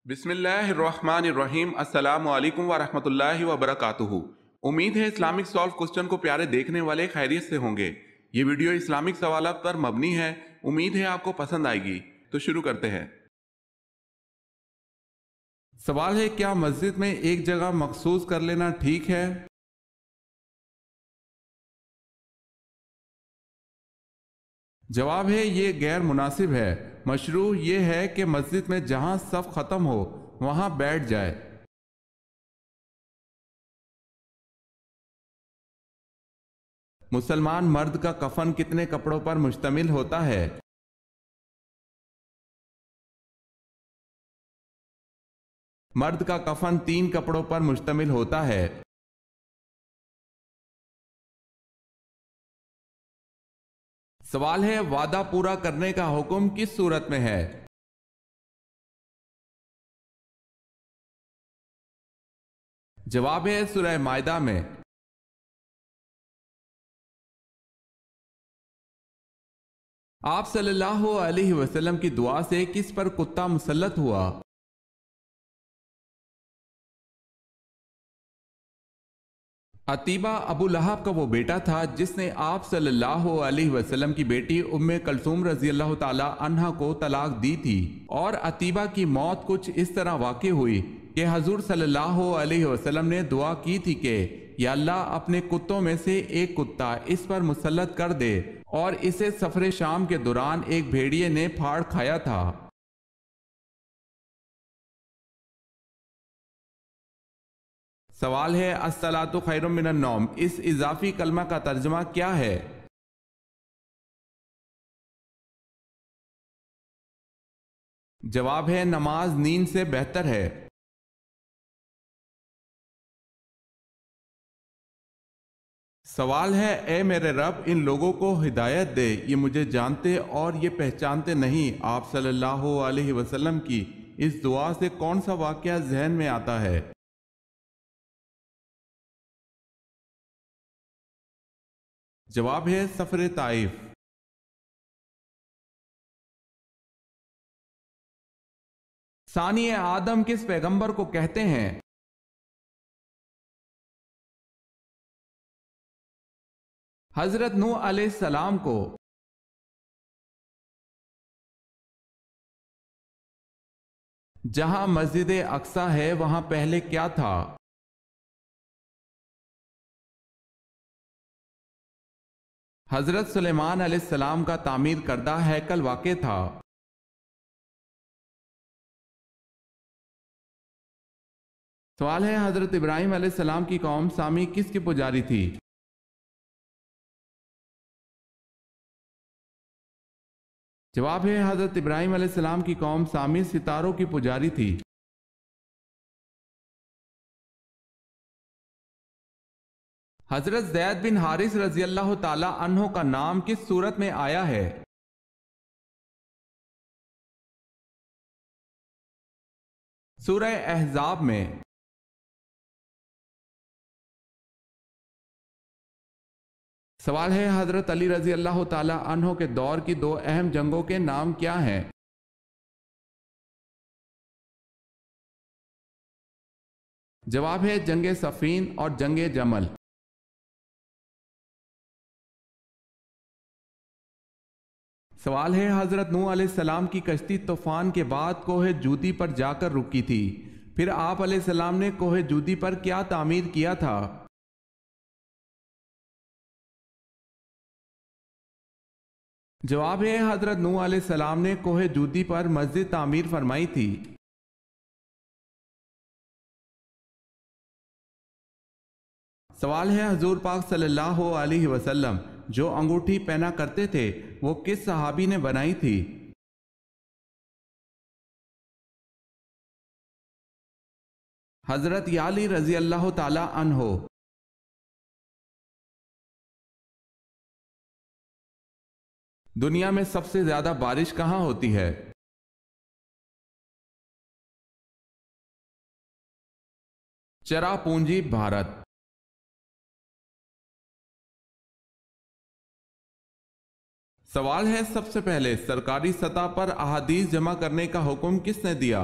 بسم اللہ الرحمن الرحیم۔ السلام علیکم ورحمۃ اللہ وبرکاتہ۔ امید ہے اسلامک سالو کوسچن کو پیارے دیکھنے والے خیریت سے ہوں گے۔ یہ ویڈیو اسلامک سوالات پر مبنی ہے، امید ہے آپ کو پسند آئے گی۔ تو شروع کرتے ہیں۔ سوال ہے، کیا مسجد میں ایک جگہ مخصوص کر لینا ٹھیک ہے؟ جواب ہے، یہ غیر مناسب ہے۔ مشروع یہ ہے کہ مسجد میں جہاں صف ختم ہو وہاں بیٹھ جائے۔ مسلمان مرد کا کفن کتنے کپڑوں پر مشتمل ہوتا ہے؟ مرد کا کفن 3 کپڑوں پر مشتمل ہوتا ہے۔ سوال ہے، وعدہ پورا کرنے کا حکم کس صورت میں ہے؟ جواب ہے، سورہ مائدہ میں۔ آپ صلی اللہ علیہ وسلم کی دعا سے کس پر کتا مسلط ہوا؟ عتیبہ ابو لہب کا وہ بیٹا تھا جس نے آپ صلی اللہ علیہ وسلم کی بیٹی ام کلثوم رضی اللہ تعالی عنہا کو طلاق دی تھی، اور عتیبہ کی موت کچھ اس طرح واقع ہوئی کہ حضور صلی اللہ علیہ وسلم نے دعا کی تھی کہ یا اللہ اپنے کتوں میں سے ایک کتا اس پر مسلط کر دے، اور اسے سفر شام کے دوران ایک بھیڑیے نے پھاڑ کھایا تھا۔ سوال ہے، الصلاۃ خیر من النوم، اس اضافی کلمہ کا ترجمہ کیا ہے؟ جواب ہے، نماز نیند سے بہتر ہے۔ سوال ہے، اے میرے رب ان لوگوں کو ہدایت دے، یہ مجھے جانتے اور یہ پہچانتے نہیں۔ آپ صلی اللہ علیہ وسلم کی اس دعا سے کون سا واقعہ ذہن میں آتا ہے؟ جواب ہے، سفر طائف۔ ثانی آدم کس پیغمبر کو کہتے ہیں؟ حضرت نوح علیہ السلام کو۔ جہاں مسجد اقصی ہے وہاں پہلے کیا تھا؟ حضرت سلیمان علیہ السلام کا تعمیر کردہ ہیکل واقع تھا۔ سوال ہے، حضرت ابراہیم علیہ السلام کی قوم سامی کس کی پجاری تھی؟ جواب ہے، حضرت ابراہیم علیہ السلام کی قوم سامی ستاروں کی پجاری تھی۔ حضرت زید بن حارث رضی اللہ تعالی عنہ کا نام کس صورت میں آیا ہے؟ سورہ احزاب میں۔ سوال ہے، حضرت علی رضی اللہ تعالی عنہ کے دور کی 2 اہم جنگوں کے نام کیا ہیں؟ جواب ہے، جنگ صفین اور جنگ جمل۔ سوال ہے، حضرت نوح علیہ السلام کی کشتی طوفان کے بعد کوہ جودی پر جا کر رکی تھی، پھر آپ علیہ السلام نے کوہ جودی پر کیا تعمیر کیا تھا؟ جواب ہے، حضرت نوح علیہ السلام نے کوہ جودی پر مسجد تعمیر فرمائی تھی۔ سوال ہے، حضور پاک صلی اللہ علیہ وسلم جو انگوٹھی پہنا کرتے تھے وہ کس صحابی نے بنائی تھی؟ حضرت علی رضی اللہ تعالی عنہ۔ دنیا میں سب سے زیادہ بارش کہاں ہوتی ہے؟ چرا پونجی بھارت۔ سوال ہے، سب سے پہلے سرکاری سطح پر احادیث جمع کرنے کا حکم کس نے دیا؟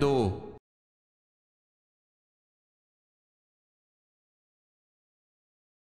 2।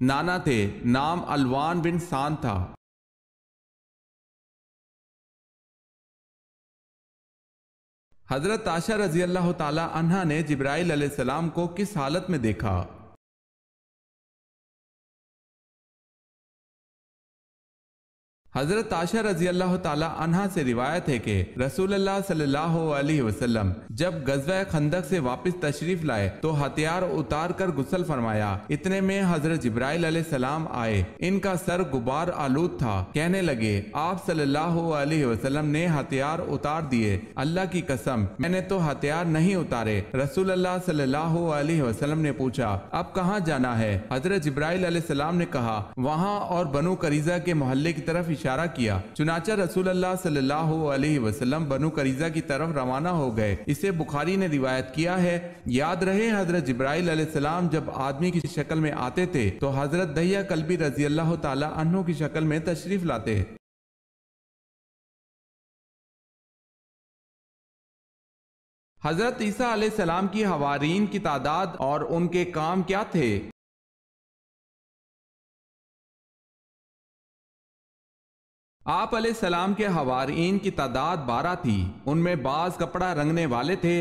نانا تھے، نام الوان بن سان تھا۔ حضرت عائشہ رضی اللہ تعالی عنہا نے جبرائیل علیہ السلام کو کس حالت میں دیکھا؟ حضرت عائشہ رضی اللہ تعالی عنہا سے روایت ہے کہ رسول اللہ صلی اللہ علیہ وسلم جب غزوہ خندق سے واپس تشریف لائے تو ہتھیار اتار کر غسل فرمایا۔ اتنے میں حضرت جبرائیل علیہ السلام آئے، ان کا سر غبار آلود تھا۔ کہنے لگے آپ صلی اللہ علیہ وسلم نے ہتھیار اتار دیے، اللہ کی قسم میں نے تو ہتھیار نہیں اتارے۔ رسول اللہ صلی اللہ علیہ وسلم نے پوچھا اب کہاں جانا ہے؟ حضرت جبرائیل علیہ السلام نے کہا وہاں، اور بنو قریظہ کے محلے کی طرف اشارہ کیا۔ چنانچہ رسول اللہ صلی اللہ علیہ وسلم بنو قریظہ کی طرف روانہ ہو گئے۔ اسے بخاری نے روایت کیا ہے۔ یاد رہے حضرت جبرائیل علیہ السلام جب آدمی کی شکل میں آتے تھے تو حضرت دحیہ کلبی رضی اللہ تعالی عنہ کی شکل میں تشریف لاتے۔ حضرت عیسیٰ علیہ السلام کی حوارین کی تعداد اور ان کے کام کیا تھے؟ آپ علیہ السلام کے حوارین کی تعداد 12 تھی۔ ان میں بعض کپڑا رنگنے والے تھے،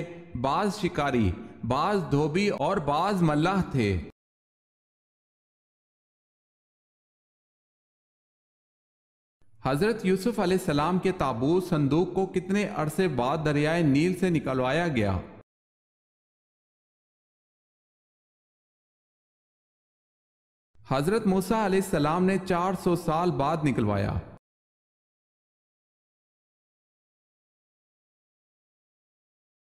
بعض شکاری، بعض دھوبی اور بعض ملاح تھے۔ حضرت یوسف علیہ السلام کے تابوت صندوق کو کتنے عرصے بعد دریائے نیل سے نکلوایا گیا؟ حضرت موسیٰ علیہ السلام نے 400 سال بعد نکلوایا۔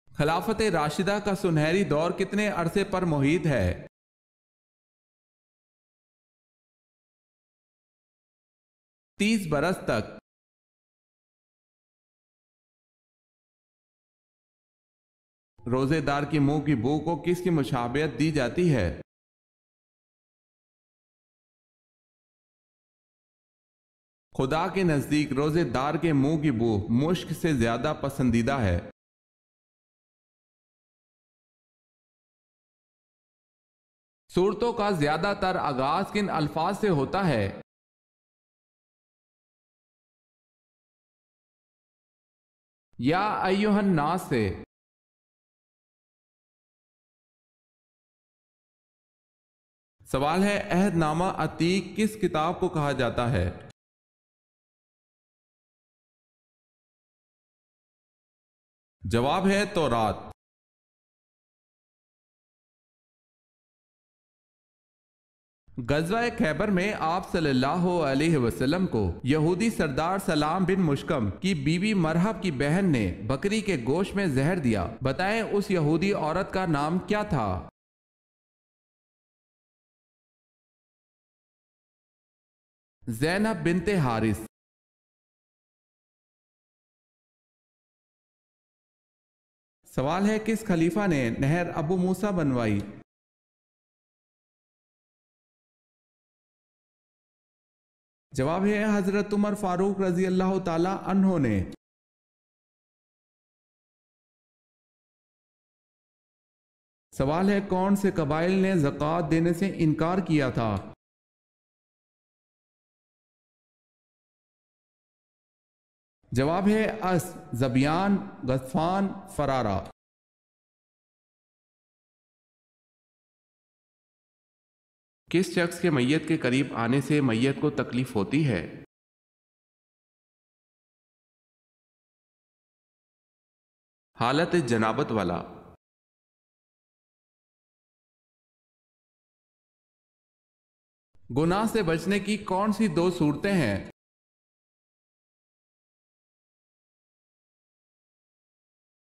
خلافت راشدہ کا سنہری دور کتنے عرصے پر محیط ہے؟ 30 برس تک۔ روزے دار کی منہ کی بو کو کس کی مشابہت دی جاتی ہے؟ خدا کے نزدیک روزے دار کے منہ کی بو مشک سے زیادہ پسندیدہ ہے۔ سورتوں کا زیادہ تر آغاز کن الفاظ سے ہوتا ہے؟ یا ایھا الناس سے۔ سوال ہے عہد نامہ عتیق کس کتاب کو کہا جاتا ہے؟ جواب ہے تورات۔ غزوہ خیبر میں آپ صلی اللہ علیہ وسلم کو یہودی سردار سلام بن مشکم کی بیوی مرحب کی بہن نے بکری کے گوشت میں زہر دیا، بتائیں اس یہودی عورت کا نام کیا تھا؟ زینب بنت حارث۔ سوال ہے کس خلیفہ نے نہر ابو موسیٰ بنوائی؟ جواب ہے حضرت عمر فاروق رضی اللہ تعالی عنہ نے۔ سوال ہے کون سے قبائل نے زکوٰۃ دینے سے انکار کیا تھا؟ جواب ہے اس، ذبیان، غطفان، فرارہ۔ کس شخص کے میت کے قریب آنے سے میت کو تکلیف ہوتی ہے؟ حالت جنابت والا۔ گناہ سے بچنے کی کون سی 2 صورتیں ہیں؟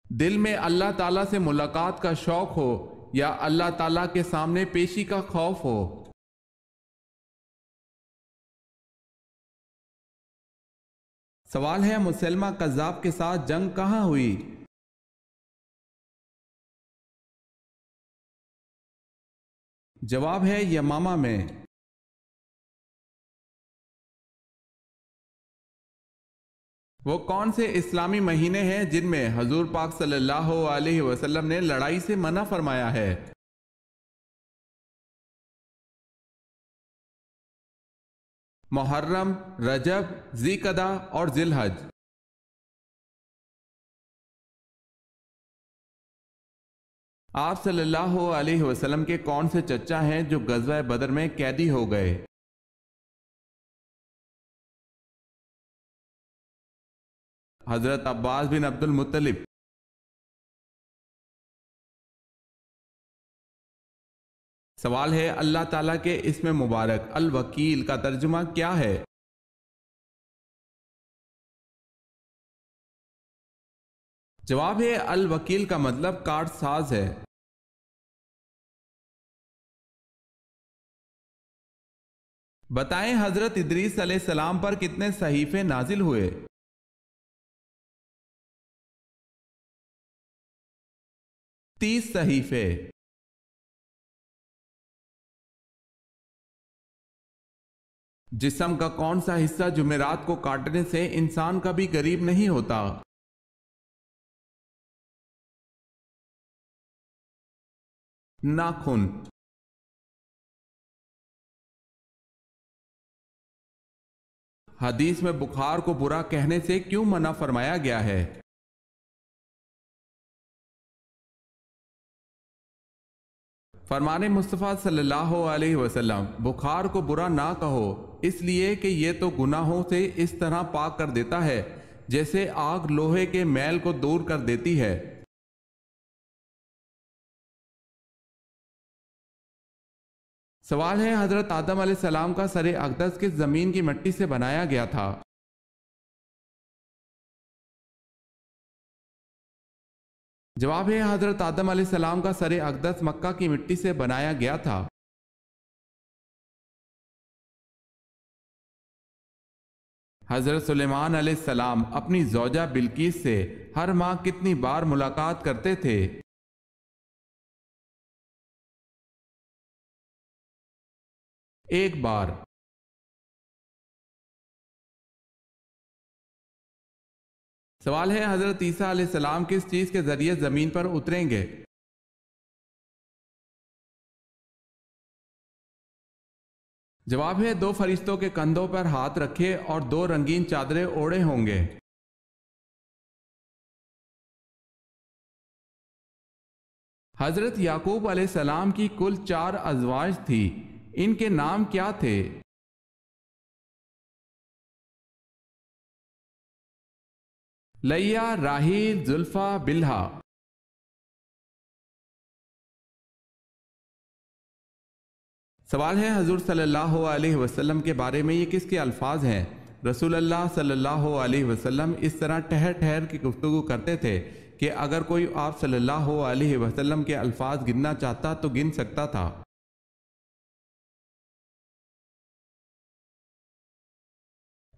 دل میں اللہ تعالیٰ سے ملاقات کا شوق ہو یا اللہ تعالیٰ کے سامنے پیشی کا خوف ہو۔ سوال ہے مسلمہ کذاب کے ساتھ جنگ کہاں ہوئی؟ جواب ہے یمامہ میں۔ وہ کون سے اسلامی مہینے ہیں جن میں حضور پاک صلی اللہ علیہ وسلم نے لڑائی سے منع فرمایا ہے؟ محرم، رجب، ذی قعدہ اور ذی الحج۔ آپ صلی اللہ علیہ وسلم کے کون سے چچا ہیں جو غزوہ بدر میں قیدی ہو گئے؟ حضرت عباس بن عبد المطلب۔ سوال ہے اللہ تعالیٰ کے اسم مبارک الوکیل کا ترجمہ کیا ہے؟ جواب ہے الوکیل کا مطلب کارڈ ساز ہے۔ بتائیں حضرت ادریس علیہ السلام پر کتنے صحیفے نازل ہوئے؟ 30 صحیفے۔ جسم کا کون سا حصہ جمعرات کو کاٹنے سے انسان کبھی غریب نہیں ہوتا؟ ناخن۔ حدیث میں بخار کو برا کہنے سے کیوں منع فرمایا گیا ہے؟ فرمان مصطفیٰ صلی اللہ علیہ وسلم، بخار کو برا نہ کہو، اس لیے کہ یہ تو گناہوں سے اس طرح پاک کر دیتا ہے جیسے آگ لوہے کے میل کو دور کر دیتی ہے۔ سوال ہے حضرت آدم علیہ السلام کا سر اقدس کس زمین کی مٹی سے بنایا گیا تھا؟ جواب ہے حضرت آدم علیہ السلام کا سر اقدس مکہ کی مٹی سے بنایا گیا تھا۔ حضرت سلیمان علیہ السلام اپنی زوجہ بلقیس سے ہر ماہ کتنی بار ملاقات کرتے تھے؟ ایک بار۔ سوال ہے حضرت عیسیٰ علیہ السلام کس چیز کے ذریعے زمین پر اتریں گے؟ جواب ہے 2 فرشتوں کے کندھوں پر ہاتھ رکھے اور 2 رنگین چادریں اوڑھے ہوں گے۔ حضرت یعقوب علیہ السلام کی کل 4 ازواج تھی، ان کے نام کیا تھے؟ لیا، راحیل، زلفا، بلہا۔ سوال ہے حضور صلی اللہ علیہ وسلم کے بارے میں یہ کس کے الفاظ ہیں؟ رسول اللہ صلی اللہ علیہ وسلم اس طرح ٹھہر ٹھہر کی گفتگو کرتے تھے کہ اگر کوئی آپ صلی اللہ علیہ وسلم کے الفاظ گننا چاہتا تو گن سکتا تھا۔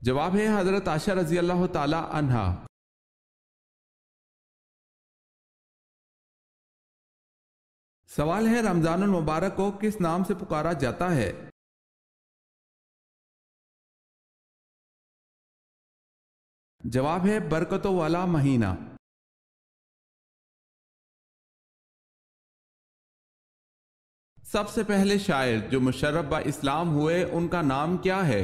جواب ہے حضرت عائشہ رضی اللہ تعالی عنہا۔ سوال ہے رمضان المبارک کو کس نام سے پکارا جاتا ہے؟ جواب ہے برکتوں والا مہینہ۔ سب سے پہلے شاعر جو مشرف با اسلام ہوئے ان کا نام کیا ہے؟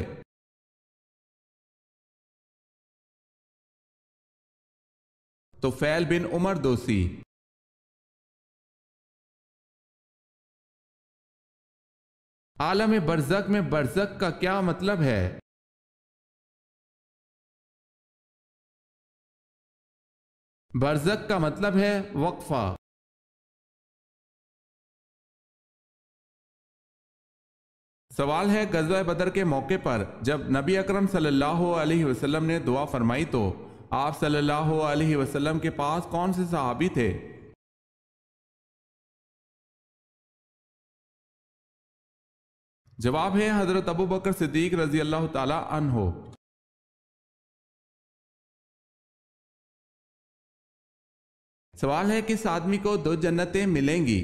طفیل بن عمر دوسی۔ عالم برزخ میں برزخ کا کیا مطلب ہے؟ برزخ کا مطلب ہے وقفہ۔ سوال ہے غزوہ بدر کے موقع پر جب نبی اکرم صلی اللہ علیہ وسلم نے دعا فرمائی تو آپ صلی اللہ علیہ وسلم کے پاس کون سے صحابی تھے؟ جواب ہے حضرت ابو بکر صدیق رضی اللہ تعالی عنہ۔ سوال ہے کس آدمی کو 2 جنتیں ملیں گی؟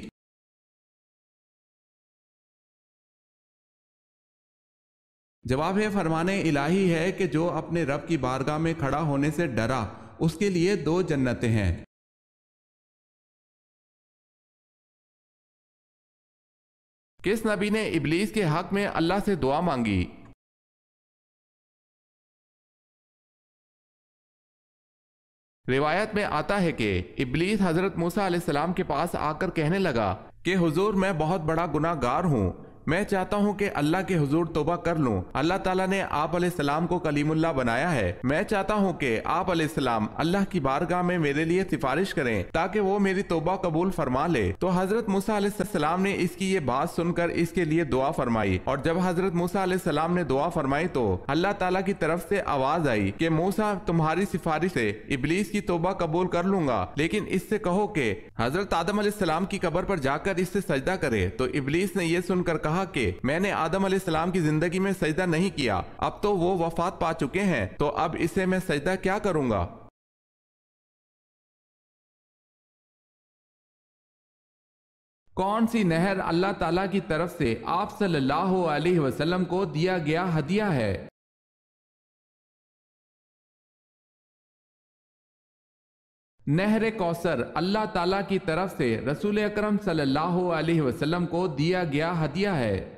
جواب ہے فرمان الہی ہے کہ جو اپنے رب کی بارگاہ میں کھڑا ہونے سے ڈرا اس کے لیے 2 جنتیں ہیں۔ کس نبی نے ابلیس کے حق میں اللہ سے دعا مانگی؟ روایت میں آتا ہے کہ ابلیس حضرت موسیٰ علیہ السلام کے پاس آ کر کہنے لگا کہ حضور میں بہت بڑا گناہ گار ہوں، میں چاہتا ہوں کہ اللہ کے حضور توبہ کر لوں۔ اللہ تعالیٰ نے آپ علیہ السلام کو کلیم اللہ بنایا ہے، میں چاہتا ہوں کہ آپ علیہ السلام اللہ کی بارگاہ میں میرے لیے سفارش کریں تاکہ وہ میری توبہ قبول فرما لے۔ تو حضرت موسیٰ علیہ السلام نے اس کی یہ بات سن کر اس کے لیے دعا فرمائی، اور جب حضرت موسیٰ علیہ السلام نے دعا فرمائی تو اللہ تعالیٰ کی طرف سے آواز آئی کہ موسیٰ تمہاری سفارش سے ابلیس کی توبہ قبول کر لوں گا، لیکن اس سے کہو کہ حضرت آدم علیہ السلام کی قبر پر جا کر اس سے سجدہ کرے۔ تو ابلیس نے یہ سن کر کہا کہ میں نے آدم علیہ السلام کی زندگی میں سجدہ نہیں کیا، اب تو وہ وفات پا چکے ہیں، تو اب اسے میں سجدہ کیا کروں گا؟ کون سی نہر اللہ تعالیٰ کی طرف سے آپ صلی اللہ علیہ وسلم کو دیا گیا ہدیہ ہے؟ نہر کوثر اللہ تعالیٰ کی طرف سے رسول اکرم صلی اللہ علیہ وسلم کو دیا گیا ہدیہ ہے۔